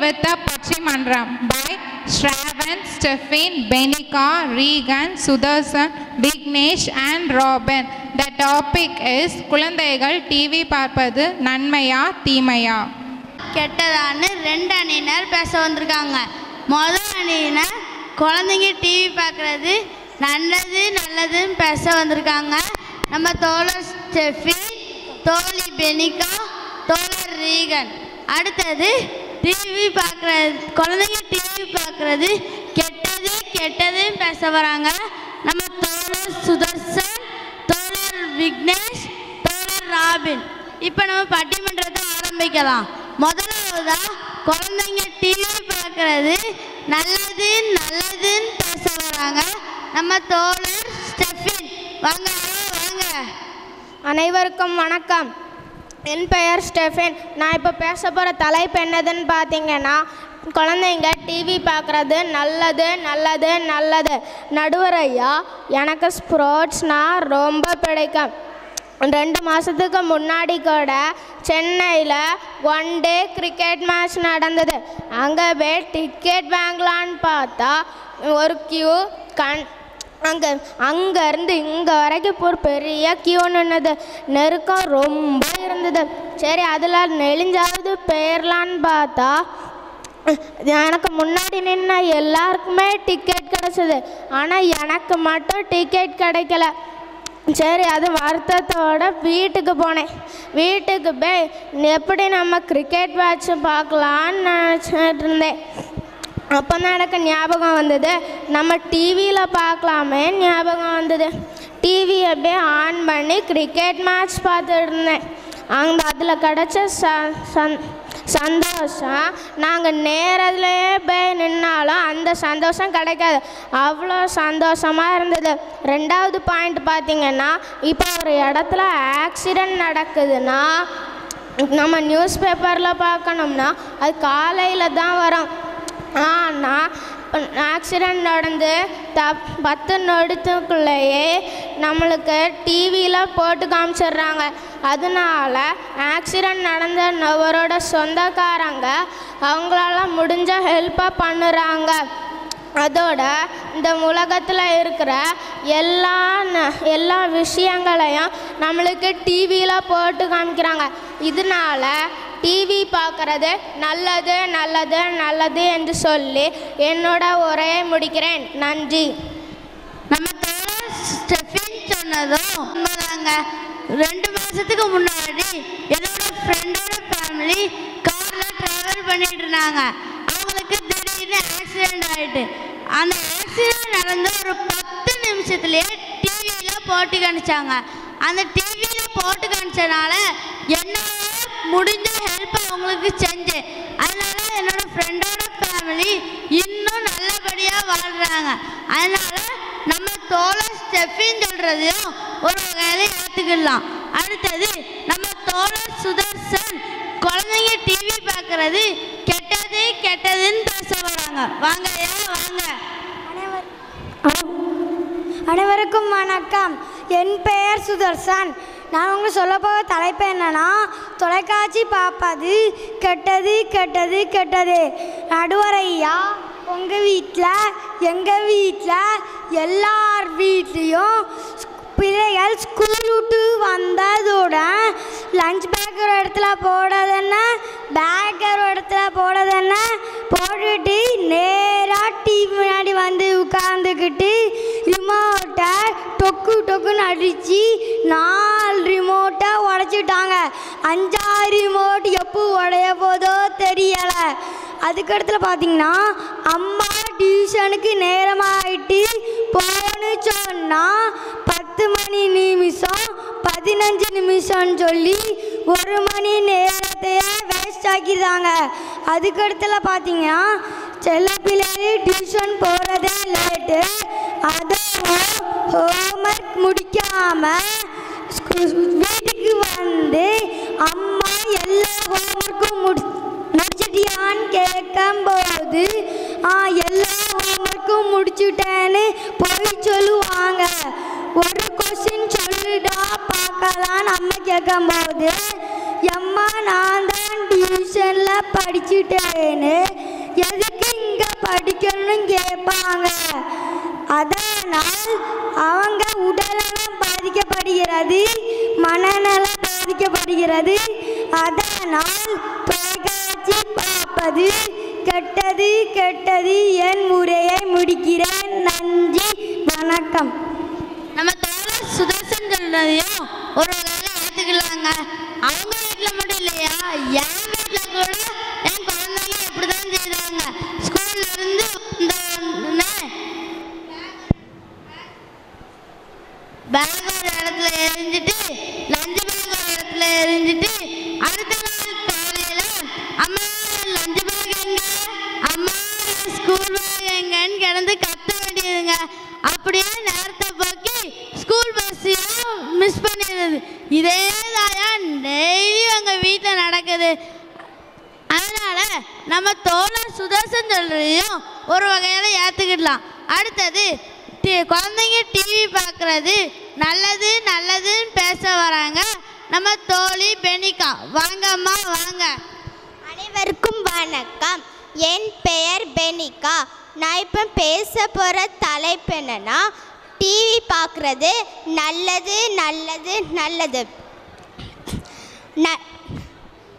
with the Pachimandram by Shravan, Stephen, Benika, Regan, Sudarshan, Vignesh and Robin. The topic is குழந்தைகள் TV பார்ப்பது நன்மையா தீமையா? கெட்டதான்னு ரெண்டு அணியினர் பேச வந்திருக்காங்க. முதல் அணியினர் குழந்தைங்க டிவி பார்க்குறது நல்லதுன்னு பேச வந்திருக்காங்க. நம்ம தோழர் ஸ்டெஃபி, தோழி பெனிகா, தோழர் ரீகன். அடுத்தது டிவி பார்க்குறது, குழந்தைங்க டிவி பார்க்குறது கெட்டதுன்னு பேச வராங்க. நம்ம தோழர் சுதர்சன், தோழர் விக்னேஷ், தோழர் ராபின். இப்போ நம்ம பட்டிமன்றத்தை ஆரம்பிக்கலாம். முதலாவதா குழந்தைங்க டிவி பார்க்குறது நல்லதுன்னு பேச வராங்க. நம்ம தோழர் ஸ்டெஃபின். வாங்க. அனைவருக்கும் வணக்கம். என் பெயர் ஸ்டெஃபின். நான் இப்போ பேச போகிற தலைப்பு என்னதுன்னு பார்த்தீங்கன்னா, குழந்தைங்க டிவி பார்க்குறது நல்லது. நடுவர் ஐயா, எனக்கு ஸ்போர்ட்ஸ்னால் ரொம்ப பிடிக்கும். 2 மாதத்துக்கு முன்னாடி கூட சென்னையில் 1 டே கிரிக்கெட் மேட்ச் நடந்தது. அங்கே போய் டிக்கெட் வாங்கலான்னு பார்த்தா ஒரு கியூ அங்கேருந்து இங்கே வரைக்கும் ஒரு பெரிய கியூ நின்றுது. நெருக்கம் ரொம்ப இருந்தது. சரி, அதில் நெளிஞ்சாவது போயிடலான்னு பார்த்தா எனக்கு முன்னாடி நின்று எல்லாருக்குமே டிக்கெட் கிடச்சிது. ஆனால் எனக்கு மட்டும் டிக்கெட் கிடைக்கல. சரி, அது வருத்தத்தோடு வீட்டுக்கு போனேன். வீட்டுக்கு போய் எப்படி நம்ம கிரிக்கெட் மேட்ச் பார்க்கலான்னு நினச்சிட்டு இருந்தேன். அப்போ தான் எனக்கு ஞாபகம் வந்தது, நம்ம டிவியில் பார்க்கலாமே ஞாபகம் வந்தது. டிவியை அப்படியே ஆன் பண்ணி கிரிக்கெட் மேட்ச் பார்த்துட்டு இருந்தேன். அதில் கிடச்ச சந்தோஷம் நாங்கள் நேரத்துலேயே போய் நின்னாலும் அந்த சந்தோஷம் கிடைக்காது. அவ்வளோ சந்தோஷமாக இருந்தது. 2வது பாயிண்ட் பார்த்திங்கன்னா, இப்போ ஒரு இடத்துல ஆக்சிடெண்ட் நடக்குதுன்னா நம்ம நியூஸ் பேப்பரில் பார்க்கணும்னா அது காலையில் தான் வரும். ஆனால் ஆக்சிடெண்ட் நடந்து 10 நிமிடத்துக்குள்ளேயே நம்மளுக்கு டிவியில் போட்டு காமிச்சிடுறாங்க. அதனால ஆக்சிடெண்ட் நடந்த நபரோட சொந்தக்காரங்க அவங்களால முடிஞ்ச ஹெல்ப்பாக பண்ணுறாங்க. அதோட இந்த உலகத்தில் இருக்கிற எல்லா விஷயங்களையும் நம்மளுக்கு டிவியில் போட்டு காமிக்கிறாங்க. இதனால டிவி பார்க்குறது நல்லது என்று சொல்லி என்னோட உரையை முடிக்கிறேன். நன்றி. நம்ம தோழர் ஸ்டெஃபின் சொன்னதும் உண்மைதாங்க. 2 மாதத்துக்கு முன்னாடி என்னோட ஃப்ரெண்டோட ஃபேமிலி காரில் ட்ராவல் பண்ணிட்டு இருந்தாங்க. அவங்களுக்கு திடீர்னு ஆக்சிடெண்ட் ஆகிட்டு, அந்த ஆக்சிடெண்ட் நடந்து ஒரு 10 நிமிஷத்துலேயே டிவியில் போட்டு காமிச்சாங்க. அந்த டிவியில் போட்டு காமிச்சனால என்னால் முடிஞ்ச ஹெல்ப் அவங்களுக்கு செஞ்சேன். அதனால என்னோட ஃப்ரெண்டோட ஃபேமிலி இன்னும் நல்லபடியாக வாழ்கிறாங்க. அதனால நம்ம தோழர் ஸ்டெஃபின் சொல்கிறதையும் ஒரு வகையில் ஏற்றுக்கலாம். அடுத்தது நம்ம தோழர் சுதர்சன், குழந்தைங்க டிவி பார்க்குறது கெட்டதுன்னு பேச வராங்க. வாங்க. அனைவருக்கும் வணக்கம். என் பெயர் சுதர்சன். நான் உங்களுக்கு சொல்ல போகிற தலைப்பு என்னன்னா, தொலைக்காட்சி பார்ப்பது கெட்டது. நடுவர் ஐயா, உங்கள் வீட்டில் எங்கள் வீட்டில் எல்லார் வீட்லேயும் பிள்ளைகள் ஸ்கூல் விட்டு வந்ததோட லஞ்ச் பேக் ஒரு இடத்துல போடுறதுன்ன, பேக் ஒரு இடத்துல போடுறதுன்ன போட்டுட்டு நேராக டிவி முன்னாடி வந்து உட்காந்துக்கிட்டு ரிமோட்டை டொக்குன்னு அடித்து 4 ரிமோட்டை உடச்சிட்டாங்க. 5 ரிமோட் எப்போ உடைய போதோ தெரியலை. அதுக்கடுத்துல பார்த்தீங்கன்னா, அம்மா டியூஷனுக்கு நேரமாகிட்டு போன்னு சொன்னால் 10 மணி நிமிஷம் 15 நிமிஷம்னு சொல்லி 1 மணி நேரத்தையே வேஸ்ட் ஆக்கிடுறாங்க. அதுக்கடுத்துல பார்த்தீங்கன்னா, சில பிள்ளைகள் டியூஷன் போகிறதே லேட்டு. அதுவும் ஹோம்ஒர்க் முடிக்காமல் வீட்டுக்கு வந்து அம்மா எல்லா ஹோம்ஒர்க்கும் முடிச்சிட்டியான்னு கேட்கும்போது எல்லா ஹோம்ஒர்க்கும் முடிச்சுட்டேன்னு போய் சொல்லுவாங்க. ஒரு கொஸ்டின் சொல்லுடா பார்க்கலாம் நம்ம கேட்கும்போது, எம்மா நான் தான் தான் டியூஷனில் படிச்சுட்டேன்னு எதுக்கு இங்கே படிக்கணும்னு கேட்பாங்க. அதனால் அவங்க உடல்நலம் பாதிக்கப்படுகிறது, மனநலம் பாதிக்கப்படுகிறது. அதனால் தொலைக்காட்சி பார்ப்பது கெட்டது கெட்டது. என் உரையை முடிக்கிறேன். நன்றி, வணக்கம். நம்ம தோழர் சுதர்சன் சொல்றதையும் ஒரு வகையில ஏற்றுக்கலாங்க. அவங்க வீட்டில் மட்டும் இல்லையா, என் வீட்டில் கூட என் குழந்தைங்க இப்படிதான் செய்கிறாங்க. ஸ்கூல்ல இருந்து பேக் ஒரு இடத்துல எரிஞ்சிட்டு, லஞ்சு பேக் ஒரு இடத்துல எரிஞ்சிட்டு, அடுத்த நாள் காலையில அம்மா லஞ்சு பேக் எங்க, அம்மா ஸ்கூல் பேக் எங்கன்னு கிடந்து கத்த வேண்டியதுங்க. அப்படியே நேரத்தை போக்கி ஸ்கூல் பஸ்ஸையும் மிஸ் பண்ணிடுது. இதே தாயா டெய்லி எங்கள் வீட்டில் நடக்குது. அதனால நம்ம தோழர் சுதர்சன் சொல்றதையும் ஒரு வகையில் ஏற்றுக்கிடலாம். அடுத்தது குழந்தைங்க டிவி பார்க்குறது நல்லது நல்லதுன்னு பேச வராங்க நம்ம தோழி பெனிகா. வாங்க அம்மா வாங்க. அனைவருக்கும் வணக்கம். என் பெயர் பெனிகா. நான் இப்போ பேச போகிற தலைப்பு என்னன்னா, டிவி பார்க்குறது நல்லது நல்லது நல்லது.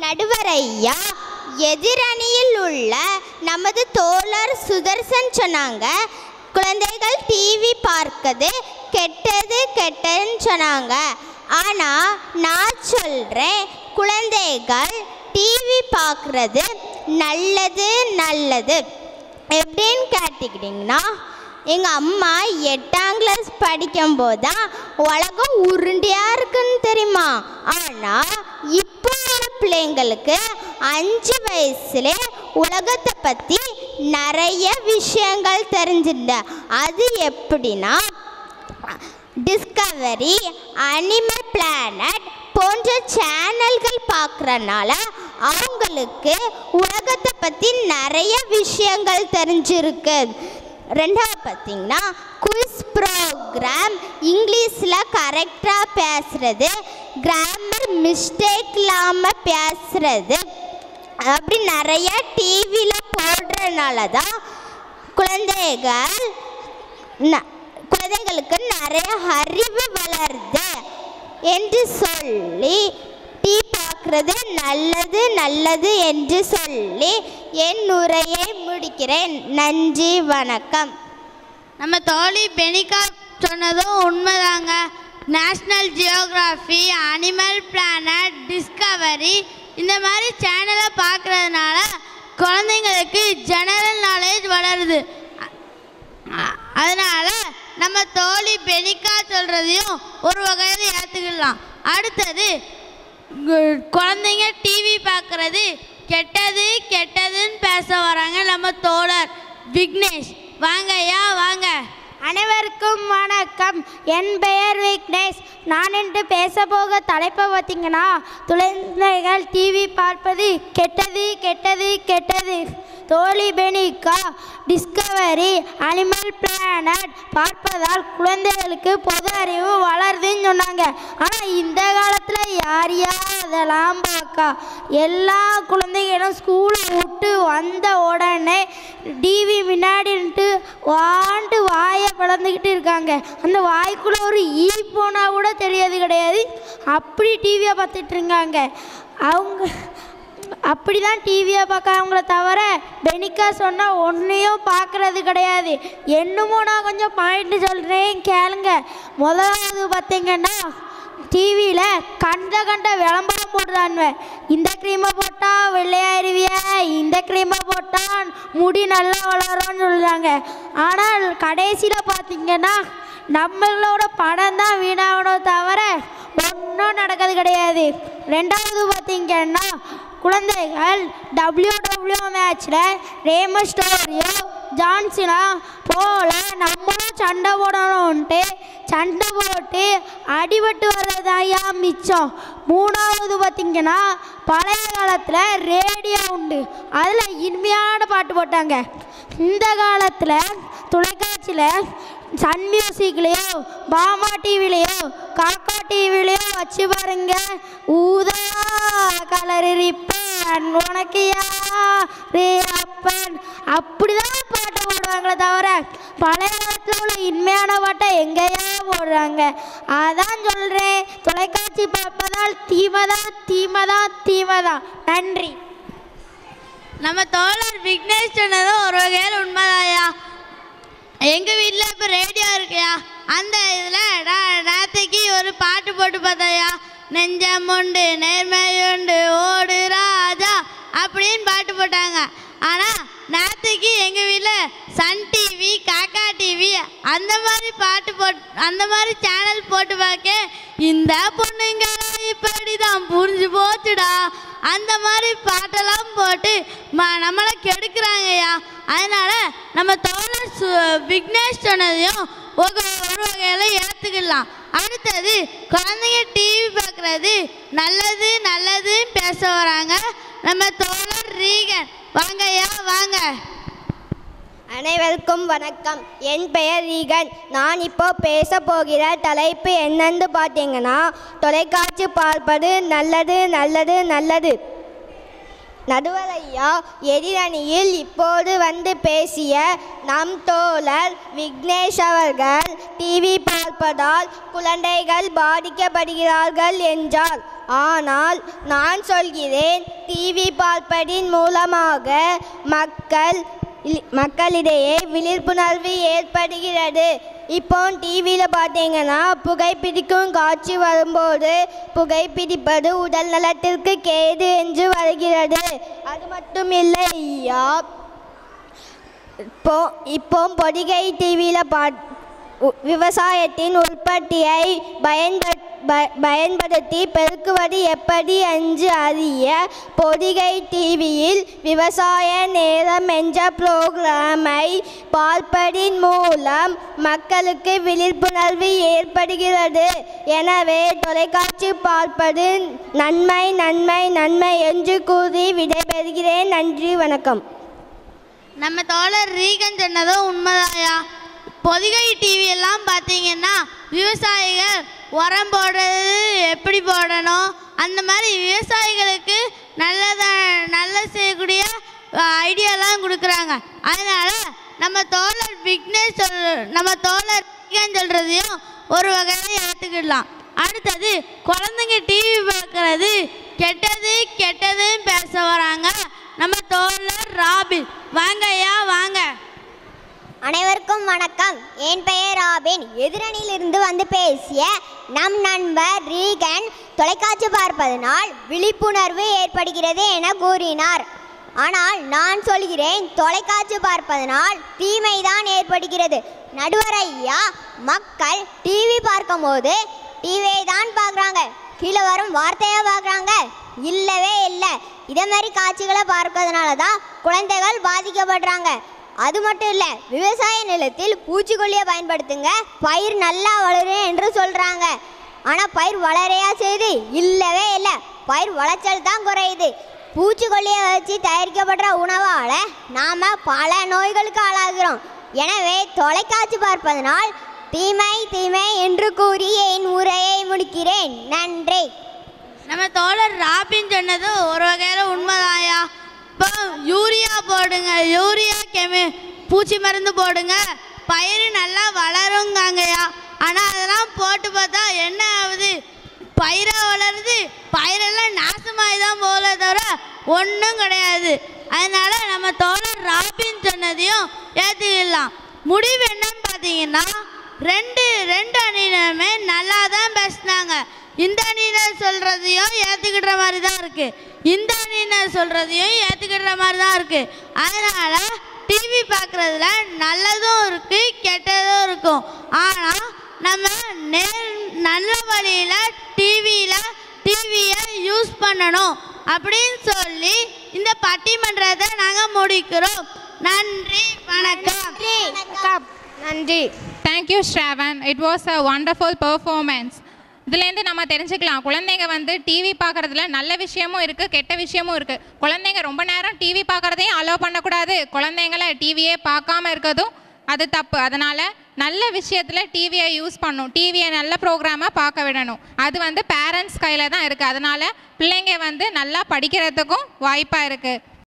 நடுவர் ஐயா, எதிரணியில் உள்ள நமது தோழர் சுதர்சன் சொன்னாங்க குழந்தைகள் டிவி பார்க்கிறது கெட்டது கெட்டதுன்னு சொன்னாங்க. ஆனால் நான் சொல்கிறேன், குழந்தைகள் டிவி பார்க்குறது நல்லது நல்லது. எப்படின்னு கேட்டுக்கிட்டிங்கன்னா, எங்கள் அம்மா 8ஆம் கிளாஸ் படிக்கும்போது தான் உலகம் உருண்டையாக இருக்குன்னு தெரியுமா. ஆனால் இப்போ உள்ள பிள்ளைங்களுக்கு 5 வயசுலே உலகத்தை பற்றி நிறைய விஷயங்கள் தெரிஞ்சுட்ட. அது எப்படின்னா, டிஸ்கவரி, அனிமல் பிளானட் போன்ற சேனல்கள் பார்க்குறனால அவங்களுக்கு உலகத்தை பற்றி நிறைய விஷயங்கள் தெரிஞ்சிருக்கு. ரெண்டாவது பார்த்திங்கன்னா, குவிஸ் ப்ரோக்ராம், இங்கிலீஷில் கரெக்டாக பேசுகிறது, கிராமர் மிஸ்டேக் இல்லாமல் பேசுகிறது, அப்படி நிறைய டிவியில் போடுறதுனால தான் குழந்தைகளுக்கு நிறைய அறிவு வளருது என்று சொல்லி டிவி பார்க்குறது நல்லது நல்லது என்று சொல்லி என் உரையை முடிக்கிறேன். நன்றி, வணக்கம். நம்ம தோழி பெனிகா சொன்னதும் உண்மைதாங்க. National geography, animal planet, Discovery இந்த மாதிரி சேனலை பார்க்குறதுனால குழந்தைங்களுக்கு ஜெனரல் நாலேஜ் வளருது. அதனால நம்ம தோழி பெனிகா சொல்கிறதையும் ஒரு வகையில் ஏற்றுக்கலாம். அடுத்தது, குழந்தைங்க டிவி பார்க்குறது கெட்டது கெட்டதுன்னு பேச வராங்க நம்ம தோழர் விக்னேஷ். வாங்க ஐயா வாங்க. அனைவருக்கும் வணக்கம். என் பெயர் விக்னேஷ். நான் இன்று பேச போக தலைப்பை பார்த்தீங்கன்னா, குழந்தைகள் டிவி பார்ப்பது கெட்டது கெட்டது கெட்டது. தோழி பெனிகா டிஸ்கவரி, அனிமல் பிளானட் பார்ப்பதால் குழந்தைகளுக்கு பொது அறிவு வளருதுன்னு சொன்னாங்க. ஆனால் இந்த காலத்தில் யார் அதெல்லாம் பார்க்கா? எல்லா குழந்தைகளும் ஸ்கூலை விட்டு வந்த உடனே டிவி முன்னாடின்ட்டு வாண்டு வாயை பிளந்துக்கிட்டு இருக்காங்க. அந்த வாய்க்குள்ளே ஒரு ஈ போனால் கூட தெரியாது கிடையாது. அப்படி டிவியை பார்த்துட்டு இருக்காங்க. அவங்க அப்படி தான் டிவியை பார்க்குறவங்கள தவிர பெனிகா சொன்னால் ஒன்றையும் பார்க்குறது கிடையாது. என்னமோ நான் கொஞ்சம் பாயிண்ட் சொல்கிறேன் கேளுங்க. முதலாவது பார்த்தீங்கன்னா, டிவியில் கண்ட விளம்பரம் போடுறானுவ. இந்த க்ரீமை போட்டால் வெள்ளையாயிருவிய, இந்த க்ரீமை போட்டால் முடி நல்லா வளரும்னு சொல்கிறாங்க. ஆனால் கடைசியில் பார்த்தீங்கன்னா நம்மளோட படம் தான் வீணாகணும் தவிர ஒன்றும் நடக்கிறது கிடையாது. ரெண்டாவது பார்த்தீங்கன்னா, குழந்தைகள் WW மேட்ச்சில் ரேமஸ்டோரியோ ஜான்சினா போல் நம்மளும் சண்டை போடணுன்ட்டு சண்டை போட்டு அடிபட்டு வர்றதாயா மிச்சம். மூணாவது பார்த்திங்கன்னா, பழைய காலத்தில் ரேடியோ உண்டு, அதில் இனிமையான பாட்டு போட்டாங்க. இந்த காலத்தில் தொலைக்காட்சியில் சன் மியூசிக்லேயோ பாமா டிவிலையோ காக்கா டிவிலையோ வச்சு பாருங்க, ஊதா கலர் ரிப்பன் அப்பன் உனக்கு யாரு அப்பன் அப்படிதான் பாட்டு போடுவாங்களே தவிர பழைய காலத்தில் உள்ள இன்மையான பாட்டை எங்கேயா போடுறாங்க. அதான் சொல்கிறேன், தொலைக்காட்சி பார்ப்பதால் தீமைதான். நன்றி. நம்ம தோழர் விக்னேஷ் சொன்னதும் ஒரு வகையில் உண்மைதாயா. எங்கள் வீட்டில் இப்போ ரேடியோ இருக்கையா, அந்த இதில் ராத்திரிக்கு ஒரு பாட்டு போட்டு பார்த்தாயா, நெஞ்சம் உண்டு நேர்மையுண்டு ஓடு ராஜா அப்படின்னு பாட்டு போட்டாங்க. ஆனால் நேற்றுக்கு எங்கள் வீட்டில் சன் டிவி, காக்கா டிவி அந்த மாதிரி சேனல் போட்டு பார்க்க இந்த பொண்ணுங்க இப்படி தான் புரிஞ்சு போச்சுடா அந்த மாதிரி பாட்டெல்லாம் போட்டு நம்மளை கெடுக்கிறாங்கய்யா. அதனால் நம்ம தோழர் விக்னேஷ் சொன்னதையும் ஒரு வகையில் ஏற்றுக்கலாம். அடுத்தது குழந்தைங்க டிவி பார்க்குறது நல்லதுன்னு பேச வராங்க நம்ம தோழர் ரீகன். வாங்கய்யா வாங்க. அனைவருக்கும் வணக்கம். என் பெயர் ரீகன். நான் இப்போ பேச போகிற தலைப்பு என்னன்னு பார்த்தீங்கன்னா, தொலைக்காட்சி பார்ப்பது நல்லது. நடுவர் ஐயா, எதிரணியில் இப்போது வந்து பேசிய நம் தோழர் விக்னேஷ் அவர்கள் டிவி பார்ப்பதால் குழந்தைகள் பாதிக்கப்படுகிறார்கள் என்றார். ஆனால் நான் சொல்கிறேன், டிவி பார்ப்பதின் மூலமாக மக்களிடையே விழிப்புணர்வு ஏற்படுகிறது. இப்போ டிவியில் பார்த்தீங்கன்னா புகைப்பிடிக்கும் காட்சி வரும்போது புகைப்பிடிப்பது உடல் நலத்திற்கு கேடு என்று வருகிறது. அது மட்டும் இல்லை ஐயா, இப்போ பொதிகை டிவியில் விவசாயத்தின் உற்பத்தியை பயன்படுத்தி பெருக்குவது எப்படி என்று அறிய பொதிகை டிவியில் விவசாய நேரம் என்ற புரோகிராமை பார்ப்பதின் மூலம் மக்களுக்கு விழிப்புணர்வு ஏற்படுகிறது. எனவே தொலைக்காட்சி பார்ப்பது நன்மை என்று கூறி விடைபெறுகிறேன். நன்றி, வணக்கம். நம்ம தோழர் ரீகன் சொன்னதும் உண்மைதாயா. பொதிகை டிவியெல்லாம் பார்த்தீங்கன்னா விவசாயிகள் உரம் போடுறது எப்படி போடணும் அந்த மாதிரி விவசாயிகளுக்கு நல்ல செய்யக்கூடிய ஐடியாலாம் கொடுக்குறாங்க. அதனால் நம்ம தோழர் விக்னேஷ் நம்ம தோழர் ரீகன் சொல்கிறதையும் ஒரு வகையில் ஏற்றுக்கிடலாம். அடுத்தது குழந்தைங்க டிவி பார்க்குறது கெட்டதுன்னு பேச வராங்க நம்ம தோழர் ராபின். வாங்கய்யா வாங்க. அனைவருக்கும் வணக்கம். என் பெயர் ராபின். எதிரணியிலிருந்து வந்து பேசிய நம் நண்பர் ரீகன் தொலைக்காட்சி பார்ப்பதனால் விழிப்புணர்வு ஏற்படுகிறது என கூறினார். ஆனால் நான் சொல்கிறேன், தொலைக்காட்சி பார்ப்பதனால் தீமைதான் ஏற்படுகிறது. நடுவர் ஐயா, மக்கள் டிவி பார்க்கும்போது டிவியை தான் பார்க்குறாங்க, கீழே வரும் வார்த்தையை பார்க்குறாங்க, இல்லவே இல்லை. இதே மாதிரி காட்சிகளை பார்க்கறதுனால தான் குழந்தைகள் பாதிக்கப்படுறாங்க. அது மட்டும் இல்லை, விவசாய நிலத்தில் பூச்சிக்கொல்லியை பயன்படுத்துங்க, பயிர் நல்லா வளரும் என்று சொல்கிறாங்க. ஆனால் பயிர் வளரையா செய்து? இல்லவே இல்லை. பயிர் விளைச்சல் தான் குறையுது. பூச்சிக்கொல்லியை வச்சு தயாரிக்கப்படுற உணவால் நாம் பல நோய்களுக்கு ஆளாகிறோம். எனவே தொலைக்காட்சி பார்ப்பதனால் தீமை என்று கூறி என் உரையை முடிக்கிறேன். நன்றி. நம்ம தோழர் ராபின் சொன்னது ஒரு வகையில் உண்மைதாயா. இப்போ யூரியா போடுங்க, பூச்சி மருந்து போடுங்க, பயிர் நல்லா வளருங்காங்கய்யா. ஆனால் அதெல்லாம் போட்டு பார்த்தா என்ன ஆகுது? பயிராக வளருது, பயிரெல்லாம் நாசமாகி தான் போகல தவிர ஒன்றும் கிடையாது. அதனால் நம்ம தோழர் ராபின் சொன்னதையும் ஏற்றுக்கலாம். முடிவு என்னன்னு பார்த்தீங்கன்னா, ரெண்டு அணியினருமே நல்லா தான் பேசினாங்க. இந்த அணியினர் சொல்கிறதையும் ஏற்றுக்கிற மாதிரி தான் இருக்குது, இந்த அணியினர் சொல்கிறதையும் ஏற்றுக்கிற மாதிரி தான் இருக்குது. அதனால் டிவி பார்க்குறதுல நல்லதும் இருக்குது கெட்டதும் இருக்கும். ஆனால் நம்ம நல்ல வழியில் டிவியை யூஸ் பண்ணணும் அப்படின்னு சொல்லி இந்த பட்டிமன்றத்தை நாங்கள் முடிக்கிறோம். நன்றி, வணக்கம். நன்றி. Thank you Shravan. It was a wonderful performance. இதுலேருந்து நம்ம தெரிஞ்சுக்கலாம், குழந்தைங்க வந்து டிவி பார்க்குறதுல நல்ல விஷயமும் இருக்குது கெட்ட விஷயமும் இருக்குது. குழந்தைங்க ரொம்ப நேரம் டிவி பார்க்குறதையும் அலோவ் பண்ணக்கூடாது, குழந்தைங்கள டிவியே பார்க்காம இருக்கிறதும் அது தப்பு. அதனால் நல்ல விஷயத்தில் டிவியை யூஸ் பண்ணணும், டிவியை நல்ல ப்ரோக்ராமாக பார்க்க விடணும். அது பேரண்ட்ஸ் கையில் தான் இருக்குது. அதனால் பிள்ளைங்க நல்லா படிக்கிறதுக்கும் வாய்ப்பாக இருக்குது.